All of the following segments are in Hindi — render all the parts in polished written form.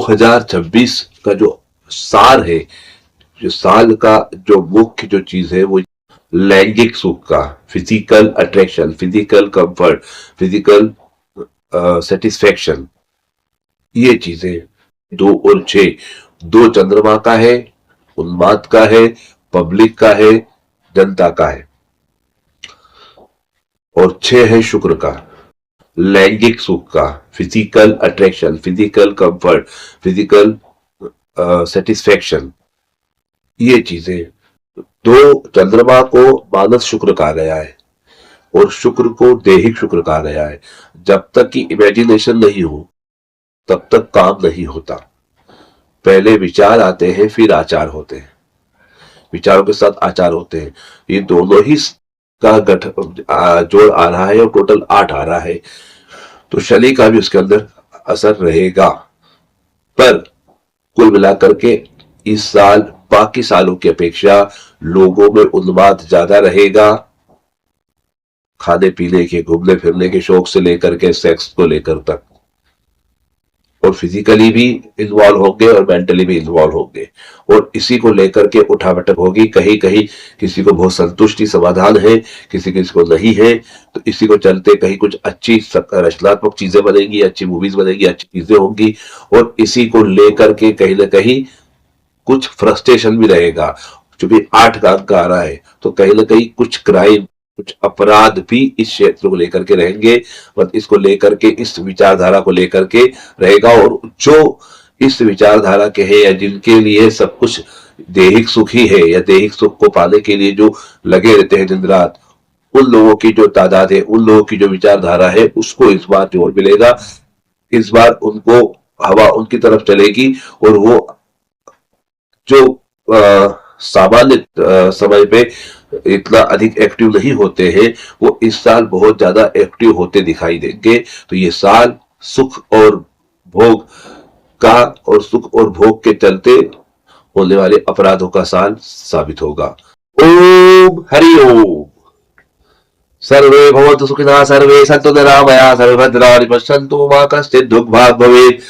2026 का जो सार है, जो साल का जो मुख्य जो चीज है वो लैंगिक सुख का, physical attraction, physical comfort, physical satisfaction, ये चीजें 2 और 6, 2 चंद्रमा का है, उन्माद का है, पब्लिक का है, जनता का है, और 6 है शुक्र का, लैंगिक सुख का, physical attraction, physical comfort, physical satisfaction, ये चीजें। 2 चंद्रमा को मानस शुक्र कहा गया है और शुक्र को दैहिक शुक्र कहा गया है। जब तक कि इमेजिनेशन नहीं हो तब तक काम नहीं होता। पहले विचार आते हैं, फिर आचार होते हैं, विचारों के साथ आचार होते हैं। ये दोनों ही का जोड़ आ रहा है और टोटल 8 आ रहा है, तो शनि का भी उसके अंदर असर रहेगा। पर कुल मिलाकर के इस साल बाकी सालों की अपेक्षा लोगों में उन्माद ज्यादा रहेगा, खाने पीने के, घूमने फिरने के शौक से लेकर के सेक्स को लेकर तक, और फिजिकली भी इन्वॉल्व होंगे और मेंटली भी इन्वॉल्व होंगे, और इसी को लेकर के उठापटक होगी। कहीं कहीं किसी को बहुत संतुष्टि समाधान है, किसी किसी को नहीं है, तो इसी को चलते कहीं कुछ अच्छी रचनात्मक चीजें बनेंगी, अच्छी मूवीज बनेगी, अच्छी चीजें होंगी, और इसी को लेकर के कहीं ना कहीं कुछ फ्रस्ट्रेशन भी रहेगा। क्योंकि 8 का अंक आ रहा है, तो कहीं ना कहीं कुछ क्राइम, कुछ अपराध भी इस क्षेत्र को लेकर के रहेंगे, मतलब इसको लेकर के, इस विचारधारा को लेकर के रहेगा। और जो इस विचारधारा के हैं या जिनके लिए सब कुछ दैहिक सुख ही है, या दैहिक सुख को पाने के लिए जो लगे रहते हैं दिन रात, उन लोगों की जो तादाद है, उन लोगों की जो विचारधारा है, उसको इस बार जोर मिलेगा। इस बार उनको हवा उनकी तरफ चलेगी, और वो जो सामान्य समय पे इतना अधिक एक्टिव नहीं होते हैं, वो इस साल बहुत ज्यादा एक्टिव होते दिखाई देंगे। तो ये साल सुख और भोग का, और सुख और भोग के चलते होने वाले अपराधों का साल साबित होगा। ओम हरि ओम। सर्वे भवन्तु सुखिनः, सर्वे सन्तु निरामया, सर्वे भद्राणि पश्यन्तु मा कश्चित् दुःखभाग् भवेत्।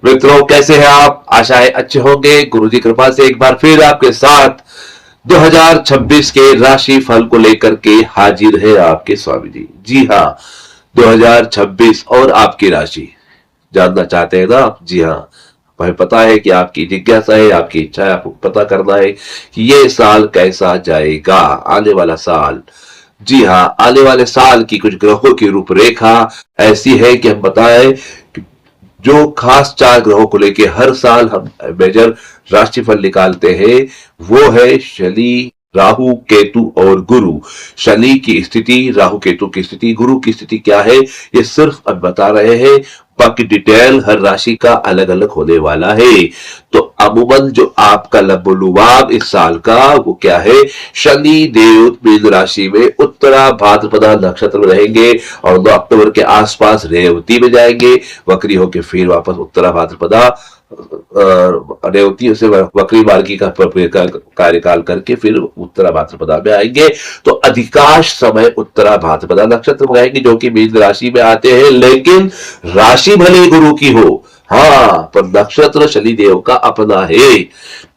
मित्रों, कैसे हैं आप? आशा है अच्छे होंगे। गुरु जी कृपा से एक बार फिर आपके साथ 2026 के राशि फल को लेकर के हाजिर है आपके स्वामी जी। जी हाँ, 2026 और आपकी राशि जानना चाहते हैं ना आप? जी हाँ, हमें पता है कि आपकी जिज्ञासा है, आपकी इच्छा है, आपको पता करना है कि ये साल कैसा जाएगा, आने वाला साल। जी हाँ, आने वाले साल की कुछ ग्रहों की रूपरेखा ऐसी है कि हम बताएं, जो खास 4 ग्रहों को लेके हर साल हम मेजर राशिफल निकालते हैं, वो है शनि, राहु, केतु और गुरु। शनि की स्थिति, राहु केतु की स्थिति, गुरु की स्थिति क्या है, ये सिर्फ अब बता रहे हैं। बाकी डिटेल हर राशि का अलग अलग होने वाला है। तो अमूमन जो आपका लबोलुबाब इस साल का वो क्या है, शनि देव मीन राशि में उत्तरा भाद्रपदा नक्षत्र में रहेंगे, और 2 अक्टूबर के आसपास रेवती में जाएंगे, वक्री होकर फिर वापस उत्तरा भाद्रपदा, रेवती से वक्री मार्गी का कार्यकाल करके फिर उत्तरा भाद्रपदा में आएंगे। तो अधिकांश समय उत्तरा भाद्रपदा नक्षत्र में आएंगे, जो कि मीन राशि में आते हैं। लेकिन राशि भले गुरु की हो, हाँ, पर नक्षत्र शनिदेव का अपना है।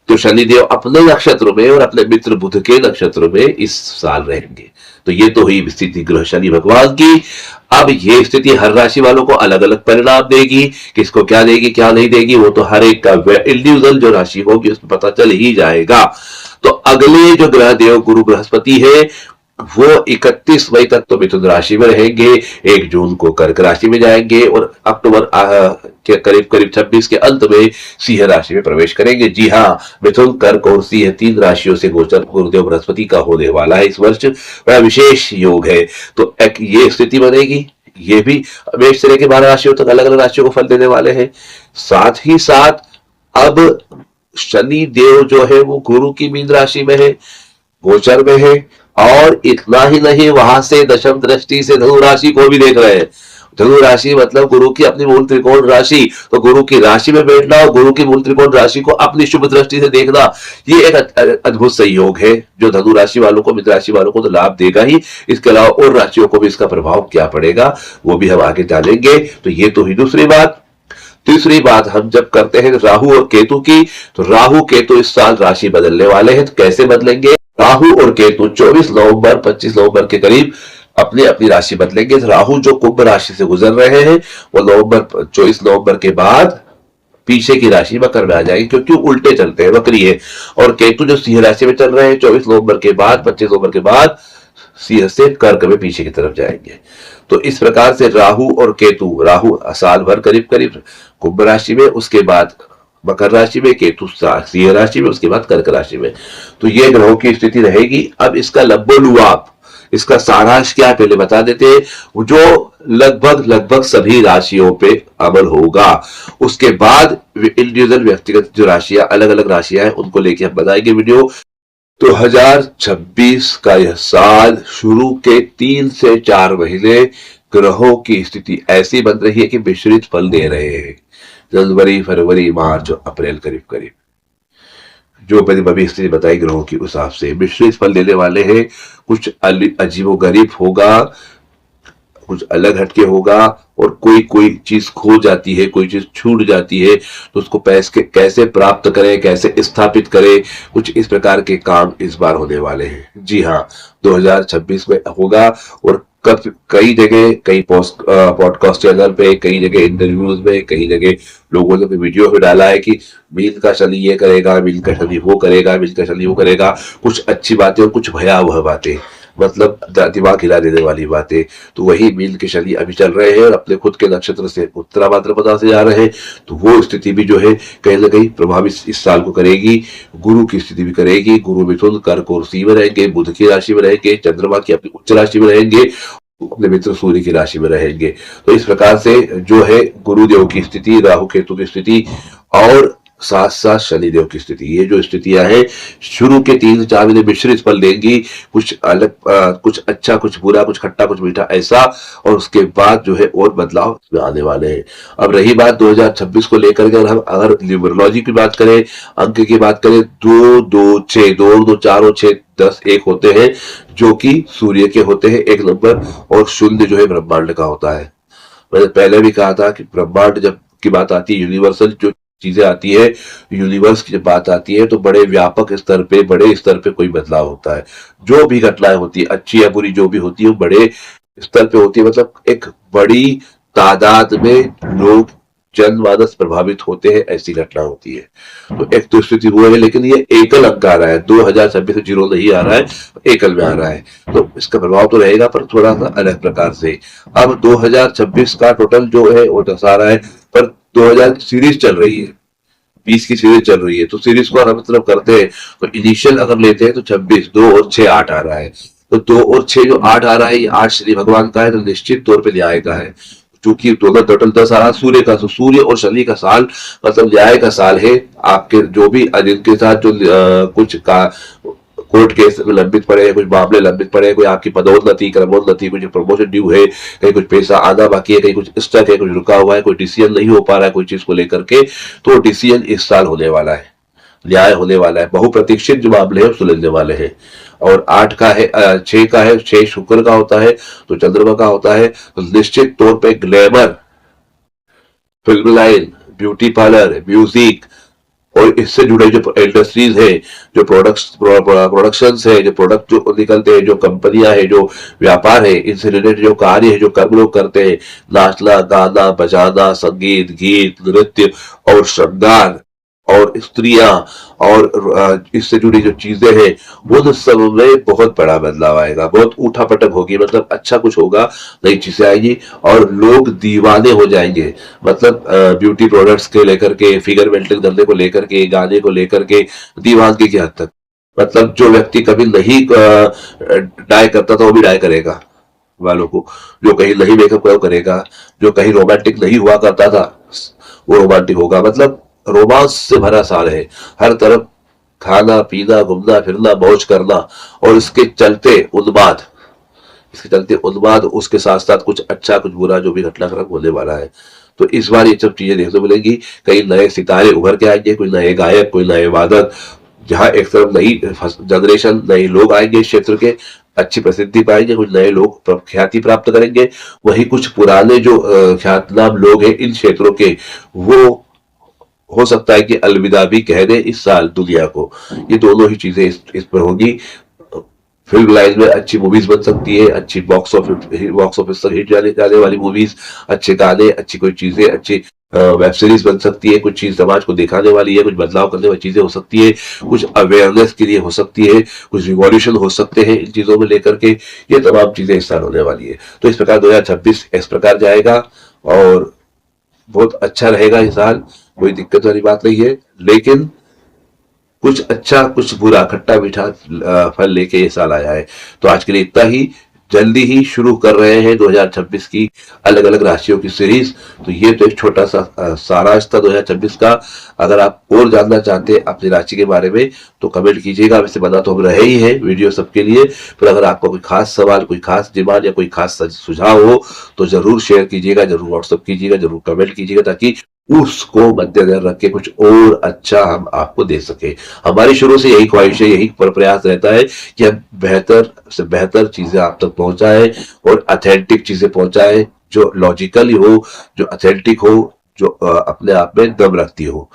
तो शनिदेव अपने नक्षत्र में और अपने मित्र बुध के नक्षत्र में इस साल रहेंगे। तो ये तो हुई स्थिति ग्रह शनि भगवान की। अब ये स्थिति हर राशि वालों को अलग अलग परिणाम देगी, किसको क्या देगी क्या नहीं देगी, वो तो हर एक का इंडिविजुअल जो राशि होगी उसमें पता चल ही जाएगा। तो अगले जो ग्रह देव गुरु बृहस्पति है, वो 31 मई तक तो मिथुन राशि में रहेंगे, 1 जून को कर्क राशि में जाएंगे, और अक्टूबर के करीब करीब 26 के अंत में सिंह राशि में प्रवेश करेंगे। जी हाँ, मिथुन, कर्क और सिंह 3 राशियों से गोचर गुरुदेव बृहस्पति का होने वाला है इस वर्ष। बड़ा विशेष योग है। तो एक ये स्थिति बनेगी। ये भी मेष से लेकर 12 राशियों तक अलग अलग राशियों को फल देने वाले हैं। साथ ही साथ अब शनि देव जो है वो गुरु की मीन राशि में है, गोचर में है, और इतना ही नहीं, वहां से दशम दृष्टि से धनु राशि को भी देख रहे हैं। धनु राशि मतलब गुरु की अपनी मूल त्रिकोण राशि, तो गुरु की राशि में बैठना और गुरु की मूल त्रिकोण राशि को अपनी शुभ दृष्टि से देखना, ये एक अद्भुत संयोग है जो धनु राशि वालों को, मित्र राशि वालों को तो लाभ देगा ही। इसके अलावा और राशियों को भी इसका प्रभाव क्या पड़ेगा वो भी हम आगे जानेंगे। तो ये तो ही दूसरी बात। तीसरी बात हम जब करते हैं राहु और केतु की, तो राहु केतु इस साल राशि बदलने वाले हैं। तो कैसे बदलेंगे? राहु और केतु 24 नवंबर 25 नवंबर के करीब अपनी अपनी राशि बदलेंगे। राहु जो कुंभ राशि से गुजर रहे हैं वो 24 नवंबर के बाद पीछे की राशि मकर में आ जाएगी, क्योंकि उल्टे चलते हैं, वक्री है। और केतु जो सिंह राशि में चल रहे हैं 24 नवंबर के बाद 25 नवंबर के बाद सिंह से कर्क में पीछे की तरफ जाएंगे। तो इस प्रकार से राहु और केतु, राहु साल भर करीब करीब कुंभ राशि में, उसके बाद मकर राशि में, केतु सिंह राशि में, उसके बाद कर्क राशि में। तो ये ग्रहों की स्थिति रहेगी। अब इसका लंबोलुआप, इसका सारांश क्या है पहले बता देते हैं, जो लगभग सभी राशियों पे अमल होगा। उसके बाद इंडिविजुअल व्यक्तिगत जो राशियां, अलग अलग राशियां हैं, उनको लेके हम बनाएंगे वीडियो। 2026 का यह साल शुरू के 3 से 4 महीने ग्रहों की स्थिति ऐसी बन रही है कि मिश्रित फल दे रहे हैं। जनवरी, फरवरी, मार्च और अप्रैल करीब करीब जो मैंने अभी स्थिति बताई ग्रहों की, उस हिसाब से मिश्रित फल देने वाले हैं। कुछ अजीबोगरीब होगा, कुछ अलग हटके होगा, और कोई चीज खो जाती है, कोई चीज छूट जाती है, तो उसको कैसे प्राप्त करें, कैसे स्थापित करें, कुछ इस प्रकार के काम इस बार होने वाले हैं। जी हाँ, 2026 में होगा। और कई जगह, कई पॉडकास्ट चैनल पे, कई जगह इंटरव्यूज में, कई जगह लोगों ने वीडियो में डाला है कि मीन का शनि ये करेगा, मीन का शनि वो करेगा, मीन का शनि वो करेगा। कुछ अच्छी बातें और कुछ भयावह बातें, मतलब दिमाग हिला देने वाली बातें। तो वही मीन के शनि अभी चल रहे हैं और अपने खुद के नक्षत्र से उत्तरा भाद्रपदा से जा रहे हैं। तो वो स्थिति भी जो है कहीं ना कहीं प्रभावित इस साल को करेगी। गुरु की स्थिति भी करेगी। गुरु मिथुन, कर्क और सिंह में रहेंगे, बुध की राशि में रहेंगे, चंद्रमा की अपनी उच्च राशि में रहेंगे, अपने मित्र सूर्य की राशि में रहेंगे। तो इस प्रकार से जो है गुरुदेव की स्थिति, राहु केतु की स्थिति और साथ साथ शनिदेव की स्थिति, ये जो स्थितियां हैं शुरू के 3 से 4 महीने मिश्रित फल देंगी। कुछ अलग, कुछ अच्छा, कुछ बुरा, कुछ खट्टा, कुछ मीठा, ऐसा। और उसके बाद जो है और बदलाव आने वाले हैं। अब रही बात 2026 को लेकर के, अगर न्यूमरोलॉजी की बात करें, अंक की बात करें, 2 2 6, 2 2 4 और 6 10 1 होते हैं, जो कि सूर्य के होते हैं 1 नंबर, और 0 जो है ब्रह्मांड का होता है। मैंने पहले भी कहा था कि ब्रह्मांड जब की बात आती है, यूनिवर्सल जो चीजें आती है, यूनिवर्स की जब बात आती है, तो बड़े व्यापक स्तर पे, बड़े स्तर पे कोई बदलाव होता है। जो भी घटनाएं होती है, अच्छी या बुरी जो भी होती है, वो बड़े स्तर पे होती है। मतलब एक बड़ी तादाद में लोग, जनमानस प्रभावित होते हैं, ऐसी घटना होती है। तो एक तो स्थिति वो है, लेकिन ये एकल अंक आ रहा है, 2026 जीरो नहीं आ रहा है, एकल में आ रहा है। तो इसका प्रभाव तो रहेगा, पर थोड़ा सा अलग प्रकार से। अब 2026 का टोटल जो है वो दर्शा रहा है, पर 2000 सीरीज चल रही है, 20 की सीरीज चल रही है। तो सीरीज को हम मतलब करते हैं, तो इनिशियल अगर लेते हैं तो 26, 2 और 6 8 आ रहा है। तो 2 और 6 जो 8 आ रहा है, ये 8 शनि भगवान का है, तो निश्चित तौर पे न्याय का है। चूंकि टोटल 10 आ रहा सूर्य का, तो सूर्य और शनि का साल मतलब न्याय का साल है। आपके जो भी जिनके साथ जो कुछ का कोर्ट केस लंबित पड़े हैं, कुछ मामले लंबित पड़े हैं, कोई आपकी पदोन्नति, क्रमोन्नति, कुछ प्रमोशन ड्यू है, कहीं कुछ पैसा आना बाकी है, कहीं कुछ स्टक है, कुछ रुका हुआ है, कोई डिसीजन नहीं हो पा रहा है कोई चीज को लेकर के, तो डिसीजन इस साल होने वाला है, न्याय होने वाला है। बहुप्रतीक्षित जो मामले हैं सुलझने वाले हैं। और 8 का है, 6 का है, 6 शुक्र का होता है, तो चंद्रमा का होता है। तो निश्चित तौर पर glamour, film line, beauty parlour, music और इससे जुड़े जो इंडस्ट्रीज है, जो प्रोडक्शंस है, जो प्रोडक्ट जो निकलते हैं, जो कंपनियां है, जो व्यापार है, इनसे रिलेटेड जो कार्य है, जो कर्म लोग करते हैं, नाचना, गाना, बजाना, संगीत, गीत, नृत्य और श्रृंगार और स्त्रियां और इससे जुड़ी जो चीजें हैं, वो सब में बहुत बड़ा बदलाव आएगा। बहुत उठापटक होगी, मतलब अच्छा कुछ होगा, नई चीजें आएगी और लोग दीवाने हो जाएंगे। मतलब ब्यूटी प्रोडक्ट्स के लेकर के, फिगर मेंटेन करने को लेकर के, गाने को लेकर के दीवानगी की हद तक। मतलब जो व्यक्ति कभी नहीं डाई करता था वो भी डाई करेगा वालों को, जो कहीं नहीं मेकअप करेगा, जो कहीं रोमांटिक नहीं हुआ करता था वो रोमांटिक होगा। मतलब रोमांस से भरा साल है, हर तरफ खाना पीना, घूमना फिरना, मौज करना और इसके चलते उन्माद, उसके साथ साथ कुछ अच्छा कुछ बुरा जो भी घटनाक्रम होने वाला है। तो इस बार ये सब चीजें देखने को मिलेंगी। कई नए सितारे उभर के आएंगे, कोई नए गायक, कोई नए वादक, जहां एक तरफ नई जनरेशन, नए लोग आएंगे इस क्षेत्र के, अच्छी प्रसिद्धि पाएंगे, कुछ नए लोग ख्याति प्राप्त करेंगे, वहीं कुछ पुराने जो ख्यातनाम लोग हैं इन क्षेत्रों के, वो हो सकता है कि अलविदा भी कह दे इस साल दुनिया को। ये दोनों ही चीजें इस पर होगी। फिल्म लाइन में अच्छी मूवीज बन सकती है, अच्छी बॉक्स ऑफिस तक हिट जाने जाने वाली मूवीज, अच्छे गाने, अच्छी कोई चीजें, अच्छी वेब सीरीज बन सकती है, कुछ चीज समाज को दिखाने वाली है, कुछ बदलाव करने वाली चीजें हो सकती है, कुछ अवेयरनेस के लिए हो सकती है, कुछ रिवॉल्यूशन हो सकते हैं इन चीजों में लेकर के। ये तमाम चीजें इस साल होने वाली है। तो इस प्रकार 2026 इस प्रकार जाएगा और बहुत अच्छा रहेगा ये साल, कोई दिक्कत वाली बात नहीं है। लेकिन कुछ अच्छा कुछ बुरा, खट्टा मीठा फल लेके ये साल आया है। तो आज के लिए इतना ही। जल्दी ही शुरू कर रहे हैं 2026 की अलग अलग राशियों की सीरीज। तो ये तो एक छोटा सा सारांश था 2026 का। अगर आप और जानना चाहते हैं अपनी राशि के बारे में तो कमेंट कीजिएगा। वैसे बना तो हम रहे ही हैं वीडियो सबके लिए, पर अगर आपका कोई खास सवाल, कोई खास डिमांड या कोई खास सुझाव हो तो जरूर शेयर कीजिएगा, जरूर व्हाट्सअप कीजिएगा, जरूर कमेंट कीजिएगा, ताकि उसको मद्देनजर रख के कुछ और अच्छा हम आपको दे सके। हमारी शुरू से यही ख्वाहिश है, यही प्रयास रहता है कि हम बेहतर से बेहतर चीजें आप तक पहुंचाएं और ऑथेंटिक चीजें पहुंचाएं, जो लॉजिकली हो, जो ऑथेंटिक हो, जो अपने आप में दम रखती हो।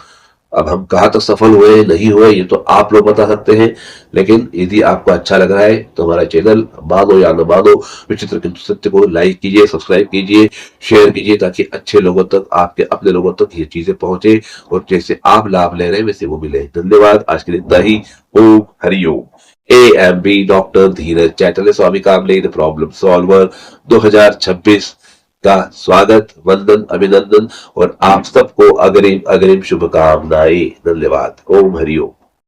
अब हम कहाँ तक सफल हुए नहीं हुए ये तो आप लोग बता सकते हैं, लेकिन यदि आपको अच्छा लग रहा है तो हमारा चैनल मानो या न मानो विचित्र किंतु सत्य को लाइक कीजिए, सब्सक्राइब कीजिए, शेयर कीजिए, ताकि अच्छे लोगों तक, आपके अपने लोगों तक ये चीजें पहुंचे और जैसे आप लाभ ले रहे हैं वैसे वो मिले। धन्यवाद। आज के लिए इतना ही। Om Hariom. AMB doctor Dheeraj Chaitanya Swami Kamle the problem solver 2026 का स्वागत, वंदन, अभिनंदन और आप सबको अग्रिम अग्रिम शुभकामनाएं। धन्यवाद। ओम हरिओम।